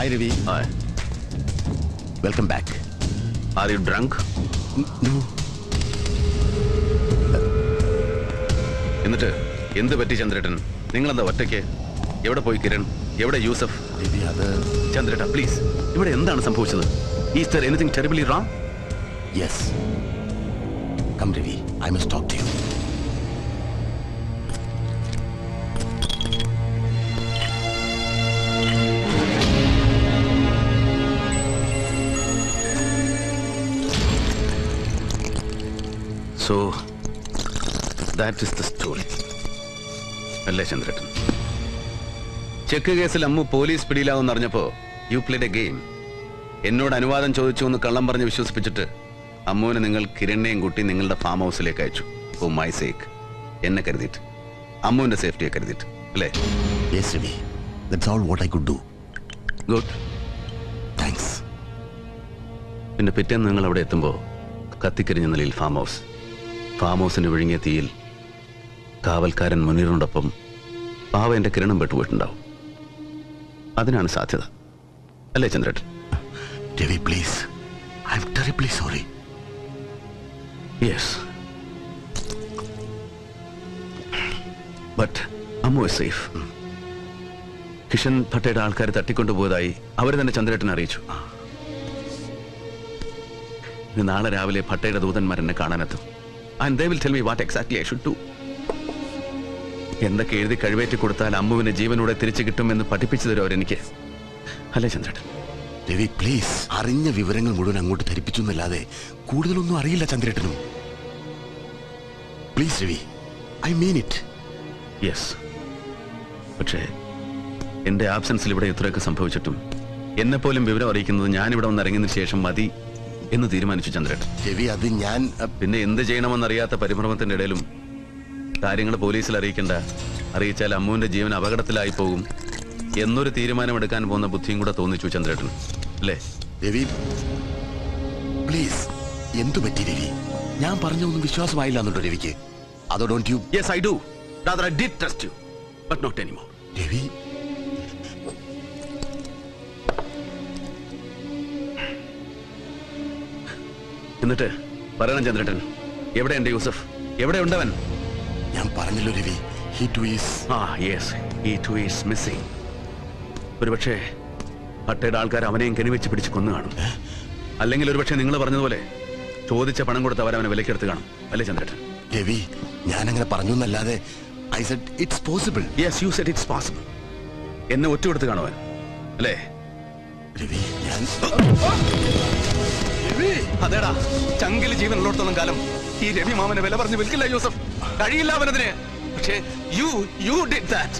Hi, Ravi. Hi. Welcome back. Are you drunk? No. എന്നിട്ട് എന്ത് പറ്റി ചന്ദ്രേട്ടൻ? നിങ്ങളെന്താ ഒറ്റയ്ക്ക്? എവിടെ പോയി കിരൺ? എവിടെ യൂസഫ്? Ravi, അത്... ചന്ദ്രേട്ട പ്ലീസ്, ഇവിടെ എന്താണ് സംഭവിച്ചത്? Is there anything terribly wrong? Yes. Come, Ravi. I must talk to you. So, that is the story. അല്ലേ ചന്ദ്രേട്ടൻ? ചെക്ക് കേസിൽ അമ്മു പോലീസ് പിടിയിലാവെന്ന് അറിഞ്ഞപ്പോ യു പ്ലേഡ് എ ഗെയിം. എന്നോട് അനുവാദം ചോദിച്ചു എന്ന് കള്ളം പറഞ്ഞ് വിശ്വസിപ്പിച്ചിട്ട് അമ്മുവിനെ നിങ്ങൾ കിരണിനെയും കൂട്ടി നിങ്ങളുടെ ഫാം ഹൗസിലേക്ക് അയച്ചു. For my sake. എന്നെ കരുതിയിട്ട്, അമ്മുവിന്റെ സേഫ്റ്റിയെ കരുതിയിട്ട്, അല്ലേ? Yes, Ravi. That's all what I could do. Good. Thanks. പിന്നെ പിറ്റേന്ന് നിങ്ങൾ അവിടെ എത്തുമ്പോൾ കത്തിക്കരിഞ്ഞ നിലയിൽ ഫാം ഹൗസിന് വിഴുങ്ങിയ തീയിൽ കാവൽക്കാരൻ മുനീറിനോടൊപ്പം പാവ എന്റെ കിരണം പെട്ടുപോയിട്ടുണ്ടാവും. അതിനാണ് സാധ്യത, അല്ലേ ചന്ദ്രേട്ടൻ? Ravi, please. I'm terribly sorry. Yes. But Ammu is safe. Kishan ഭട്ടയുടെ ആൾക്കാർ തട്ടിക്കൊണ്ടുപോയതായി അവർ തന്നെ ചന്ദ്രേട്ടനെ അറിയിച്ചു. നാളെ രാവിലെ ഭട്ടയുടെ ദൂതന്മാർ എന്നെ കാണാനെത്തും. And they will tell me what exactly I should do. എന്തൊക്കെ എഴുതി കഴിവേറ്റി കൊടുത്താൽ അമ്മുവിനെ ജീവനോടെ തിരിച്ചു കിട്ടുമെന്ന് പഠിപ്പിച്ചു തരും അവരെനിക്ക്, അല്ലേ ചന്ദ്രേട്ടൻ? രവി, പ്ലീസ്. അറിഞ്ഞ വിവരങ്ങൾ മുഴുവൻ അങ്ങോട്ട് ധരിപ്പിച്ചു എന്നല്ലാതെ കൂടുതലൊന്നും അറിയില്ല ചന്ദ്രേട്ടനും. Please Ravi, I mean it. Yes. പക്ഷേ എന്റെ ആബ്സെൻസിൽ ഇവിടെ ഇത്രയൊക്കെ സംഭവിച്ചിട്ടും എന്നെപ്പോലും വിവരം അറിയിക്കുന്നത് ഞാനിവിടെ വന്ന് ഇറങ്ങിയതിനു ശേഷം മതി എന്ന് തീരുമാനിച്ചു ചന്ദ്രേട്ടൻ. രവി, അത് ഞാൻ... പിന്നെ എന്ത് ചെയ്യണമെന്നറിയാത്ത പരിഭ്രമത്തിന്റെ ഇടയിലും കാര്യങ്ങൾ പോലീസിൽ അറിയിച്ചാൽ അമ്മുവിന്റെ ജീവൻ അപകടത്തിലായി പോകും എന്നൊരു തീരുമാനമെടുക്കാൻ പോകുന്ന ബുദ്ധിയും കൂടെ തോന്നിച്ചു ചന്ദ്രേട്ടൻ, അല്ലേ? രവി, പ്ലീസ്. എന്തു പറ്റി രവി? ഞാൻ പറഞ്ഞൊന്നും വിശ്വാസമായില്ല എന്നുണ്ടോ രവിക്ക്? അതോ don't you... yes, I do. Rather, I did trust you, but not anymore. Ravi, എന്നിട്ട് പറയണം ചന്ദ്രേട്ടൻ, എവിടെ എന്റെ യൂസഫ്? എവിടെ ഉണ്ടവൻ? ഞാൻ പറഞ്ഞല്ലോ Ravi, he too is... yes, he too is missing. ഒരുപക്ഷെ ഭട്ടയുടെ ആൾക്കാർ അവനെയും കെണിവെച്ച് പിടിച്ച് കൊന്നു കാണും. അല്ലെങ്കിൽ ഒരുപക്ഷെ നിങ്ങൾ പറഞ്ഞതുപോലെ ചോദിച്ച പണം കൊടുത്ത് അവരവനെ വിലക്കെടുത്ത് കാണും, അല്ലേ ചന്ദ്രേട്ടൻ? രവി, ഞാനങ്ങനെ പറഞ്ഞു എന്നല്ലാതെ... I said it's possible. Yes, you said it's possible. എന്നെ ഒറ്റ കൊടുത്ത് കാണുവാൻ, അല്ലേ? രവി, ഞാൻ... അതേടാ, ചങ്കില് ജീവൻ ഉള്ളിടത്തോളം കാലം ഈ രവി മാമനെ വില പറഞ്ഞ് വിൽക്കില്ല യൂസഫ്. കഴിയില്ല അവനതിന്. പക്ഷേ you did that.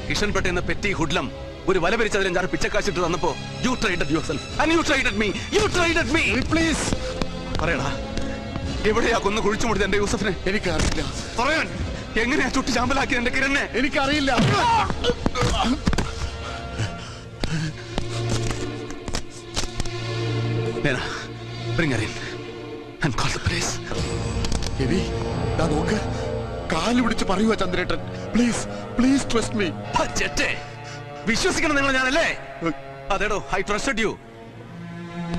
കിഷൻ പട്ട എന്ന പെറ്റി ഹുഡ്ലം ഒരു വല പിരിച്ചതിൽ ഞാൻ പിച്ചക്കാശിട്ട് തന്നപ്പോ you traded yourself and you traded me. You traded me. Please. പറയടാ, എവിടെയാ കൊന്ന് കുഴിച്ചു മുടിച്ച എന്റെ യൂസഫിനെ? എനിക്കറിയില്ല. പറയാൻ എങ്ങനെയാ ചുട്ടി ചാമ്പലാക്കി എന്റെ കിരണിനെ? എനിക്കറിയില്ല. Bring her in and call the police. Ravi, ഞാൻ നോക്ക്. കാല് പിടിച്ച് പറയുക ചന്ദ്രേട്ടൻ. Please, please trust me. വിശ്വസിക്കണം നിങ്ങൾ ഞാനല്ലേ? അതേടോ, ഐ ട്രസ്റ്റഡ് യു.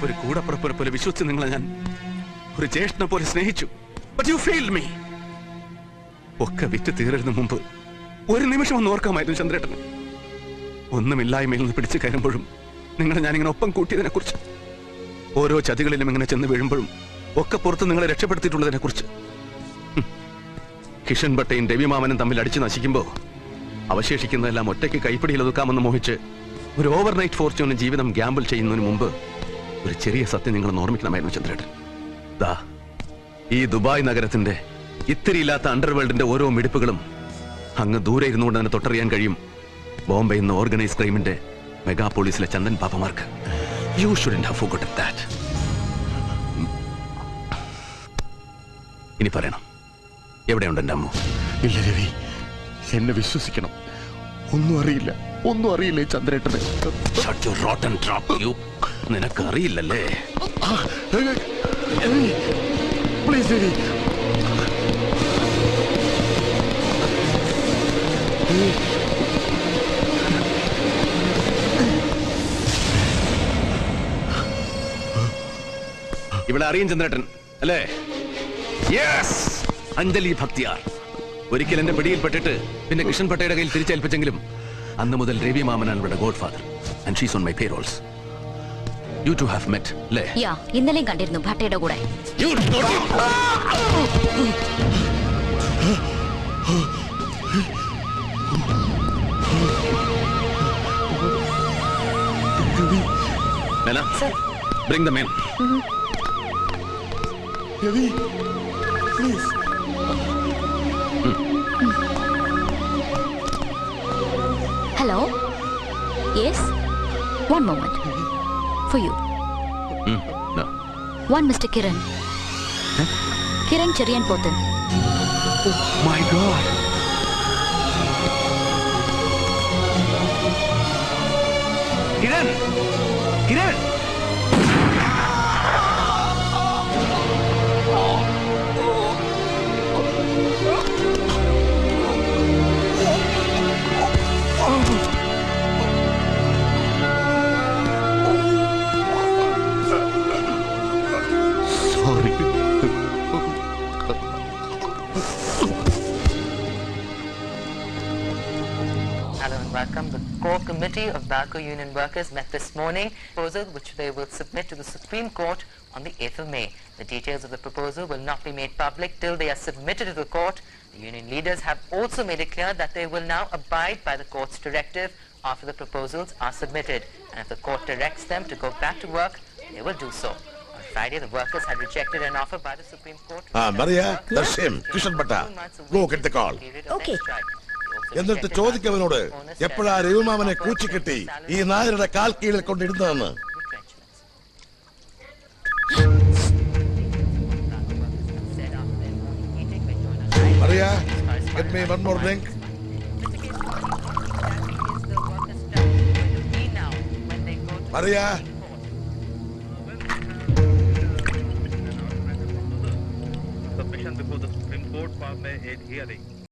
ഒരു കൂടപ്പുറപ്പുരെ പോലെ വിശ്വസിച്ച് നിങ്ങളെ ഞാൻ ഒരു ജ്യേഷ്ഠനെ പോലെ സ്നേഹിച്ചു. But you failed me. ഒക്കെ വിറ്റ് തീരുന്ന മുമ്പ് ഒരു നിമിഷം ഒന്ന് ഓർക്കാമായിരുന്നു ചന്ദ്രേട്ടന്. ഒന്നുമില്ലായ്മയിൽ നിന്ന് പിടിച്ചു കയറുമ്പോഴും നിങ്ങളെ ഞാനിങ്ങനെ ഒപ്പം കൂട്ടിയതിനെ കുറിച്ച്, ഓരോ ചതികളിലും ഇങ്ങനെ ചെന്ന് വീഴുമ്പോഴും ഒക്കെ പുറത്ത് നിങ്ങളെ രക്ഷപ്പെടുത്തിയിട്ടുള്ളതിനെ കുറിച്ച്. കിഷൻ ഭട്ടയും രവിമാമനും തമ്മിൽ അടിച്ചു നശിക്കുമ്പോ അവശേഷിക്കുന്നതെല്ലാം ഒറ്റയ്ക്ക് കൈപ്പിടിയിൽ ഒതുക്കാമെന്ന് മോഹിച്ച് ഒരു ഓവർനൈറ്റ് ഫോർച്യൂണിന് ജീവിതം ഗ്യാമ്പിൾ ചെയ്യുന്നതിന് മുമ്പ് ഒരു ചെറിയ സത്യം നിങ്ങൾ ഓർമ്മിക്കണമായിരുന്നു ചന്ദ്രേട്ടൻ. ദാ ഈ ദുബായ് നഗരത്തിന്റെ ഇത്തിരിയില്ലാത്ത അണ്ടർവേൾഡിന്റെ ഓരോ മിടിപ്പുകളും അങ്ങ് ദൂരെ ഇരുന്നുകൊണ്ട് തന്നെ തൊട്ടറിയാൻ കഴിയും ബോംബെ എന്ന ഓർഗനൈസ് ക്രൈമിന്റെ മെഗാപോളിസിലെ ചന്ദൻ പാപ്പമാർക്ക്. You shouldn't have forgotten that. ഇനി പറയണം, എവിടെയുണ്ട് എന്റെ അമ്മു? ഇല്ല രവി, എന്നെ വിശ്വസിക്കണം. ഒന്നും അറിയില്ല ചന്ദ്രേട്ടനെ. Shut your rotten trap, you. നിനക്ക് അറിയില്ലല്ലേ? പ്ലീസ് രവി. ഇവിടെ അറിയും ചന്ദ്രേട്ടൻ അല്ലേ? യെസ്, അഞ്ജലി ഭക്തിയാർ. ഒരിക്കൽ എന്റെ പിടിയിൽപ്പെട്ടിട്ട് പിന്നെ കിഷൻ പട്ടയുടെ കയ്യിൽ തിരിച്ചേൽപ്പിച്ചെങ്കിലും അന്ന് മുതൽ രവി മാമനാണ് ഇവിടെ god father. And she's on my payrolls. You two have met അല്ലേ? യാ, ഇന്നലെയും കണ്ടിരുന്നു ഭട്ടയുടെ കൂടെ. You naughty- Nana, bring the men. Ravi, please. Hello, yes, one moment for you. No. One Mr. Kiran. Kiran Cherian Pothan. My God. Kiran! Kiran! Sorry. Hello and welcome. The core committee of Balco Union Workers met this morning. Proposal which they will submit to the Supreme Court on the 8th of May. The details of the proposal will not be made public till they are submitted to the court. The union leaders have also made it clear that they will now abide by the court's directive after the proposals are submitted. And if the court directs them to go back to work, they will do so. On Friday, the workers had rejected an offer by the Supreme Court. Maria, that's him. Kishan Bhatta. Go get the call. Okay. എന്നിട്ട് ചോദിക്കവനോട് എപ്പോഴാ രവിമാമനെ കൂച്ചിക്കെട്ടി ഈ നായരുടെ കാൽ കീഴിൽ കൊണ്ടിരുന്നതെന്ന്. Maria, get me one more drink. Maria. Submission before the Supreme Court for a hearing.